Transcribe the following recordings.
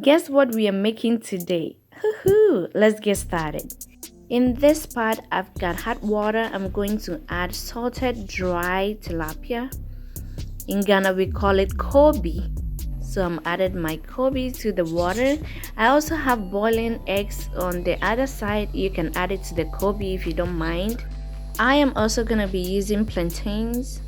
Guess what we are making today? Hoo-hoo! Let's get started. In this pot, I've got hot water. I'm going to add salted dry tilapia. In Ghana, we call it koobi. So I'm added my koobi to the water. I also have boiling eggs on the other side. You can add it to the koobi if you don't mind. I am also going to be using plantains.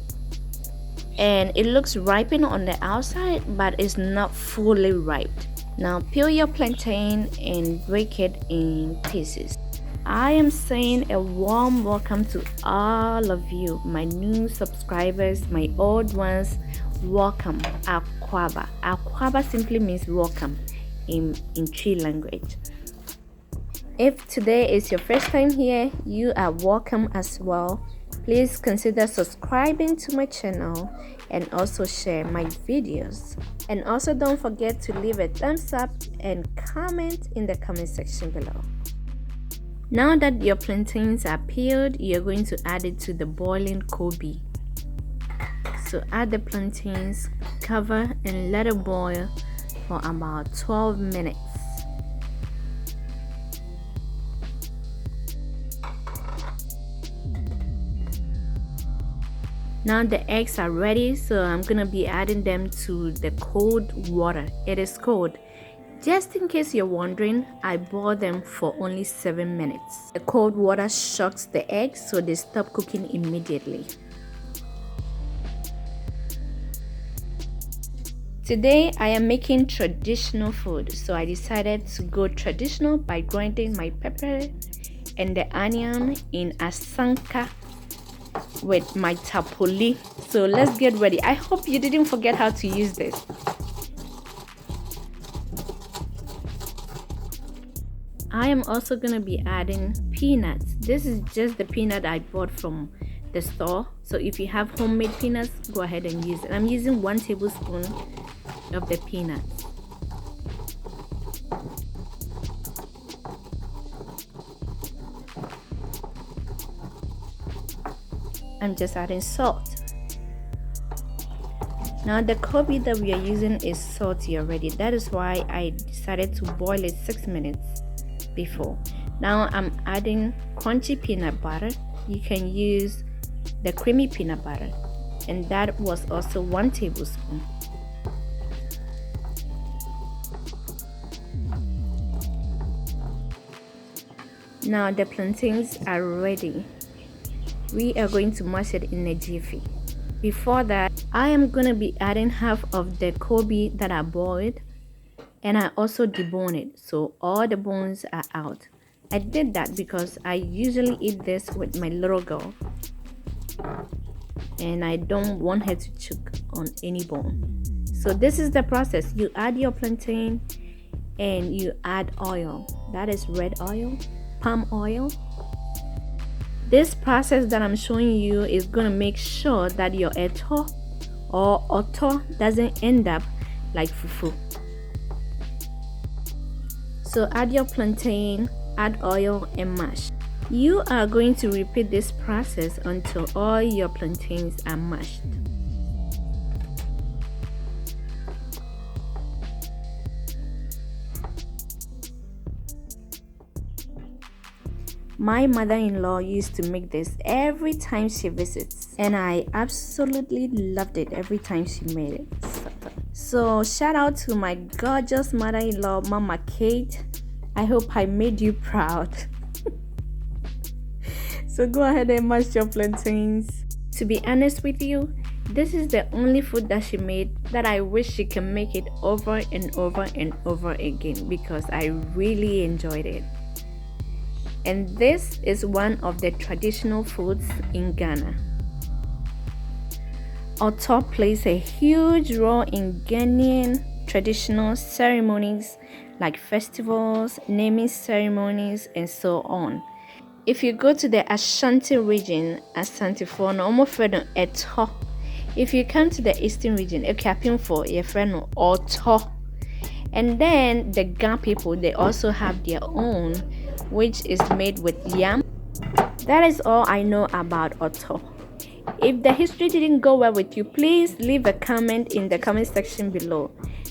And it looks ripened on the outside, but it's not fully ripe. Now peel your plantain and break it in pieces. I am saying a warm welcome to all of you, my new subscribers, my old ones. Welcome, Akwaba. Akwaba simply means welcome in Tree language. If today is your first time here, you are welcome as well. Please consider subscribing to my channel and also share my videos. And also don't forget to leave a thumbs up and comment in the comment section below. Now that your plantains are peeled, you're going to add it to the boiling koobi. So add the plantains, cover and let it boil for about 12 minutes. Now the eggs are ready, so I'm gonna be adding them to the cold water. It is cold. Just in case you're wondering, I boil them for only 7 minutes. The cold water shocks the eggs, so they stop cooking immediately. Today I am making traditional food, so I decided to go traditional by grinding my pepper and the onion in asanka with my tapoli. So let's get ready. I hope you didn't forget how to use this. I am also going to be adding peanuts. This is just the peanut I bought from the store. So if you have homemade peanuts, go ahead and use it. I'm using 1 tablespoon of the peanuts. I'm just adding salt. Now the koobi that we are using is salty already. That is why I decided to boil it 6 minutes before. Now I'm adding crunchy peanut butter. You can use the creamy peanut butter, and that was also 1 tablespoon. Now the plantains are ready. We are going to mash it in a jiffy. Before that, I am going to be adding half of the koobi that I boiled, and I also debone it, so all the bones are out. I did that because I usually eat this with my little girl, and I don't want her to choke on any bone. So this is the process. You add your plantain and you add oil. That is red oil, palm oil. This process that I'm showing you is going to make sure that your etor or otor doesn't end up like fufu. So add your plantain, add oil and mash. You are going to repeat this process until all your plantains are mashed. My mother-in-law used to make this every time she visits, and I absolutely loved it every time she made it. So shout out to my gorgeous mother-in-law, Mama Kate. I hope I made you proud. So go ahead and mash your plantains. To be honest with you, this is the only food that she made that I wish she can make it over and over and over again, because I really enjoyed it. And this is one of the traditional foods in Ghana. Otor plays a huge role in Ghanaian traditional ceremonies like festivals, naming ceremonies, and so on. If you go to the Ashanti region, Asante for no friend Etor. If you come to the Eastern region, Ekapin for your friend Otor. And then the Ga people, they also have their own, which is made with yam. That is all I know about Otor. If the history didn't go well with you, please leave a comment in the comment section below.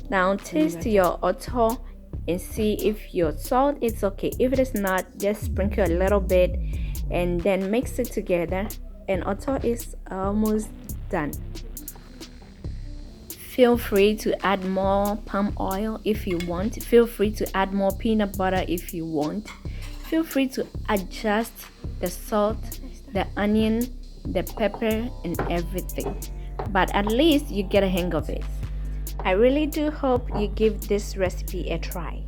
Now taste your otor and see if your salt is okay. If it is not, just sprinkle a little bit and then mix it together, and otor is almost done. Feel free to add more palm oil if you want. Feel free to add more peanut butter if you want. Feel free to adjust the salt, the onion, the pepper, and everything. But at least you get a hang of it. I really do hope you give this recipe a try.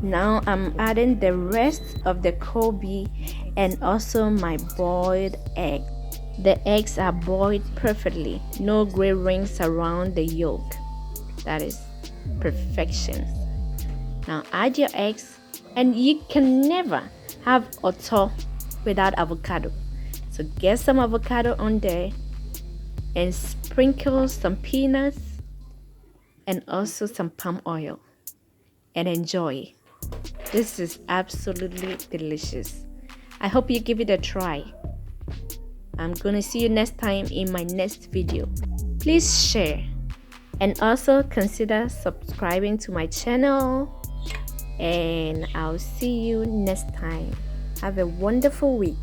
Now I'm adding the rest of the koobi and also my boiled egg. The eggs are boiled perfectly, no gray rings around the yolk. That is perfection. Now add your eggs, and you can never have otor without avocado. So get some avocado on there and sprinkle some peanuts and also some palm oil and enjoy. This is absolutely delicious. I hope you give it a try. I'm gonna see you next time in my next video. Please share and also consider subscribing to my channel, and I'll see you next time. Have a wonderful week.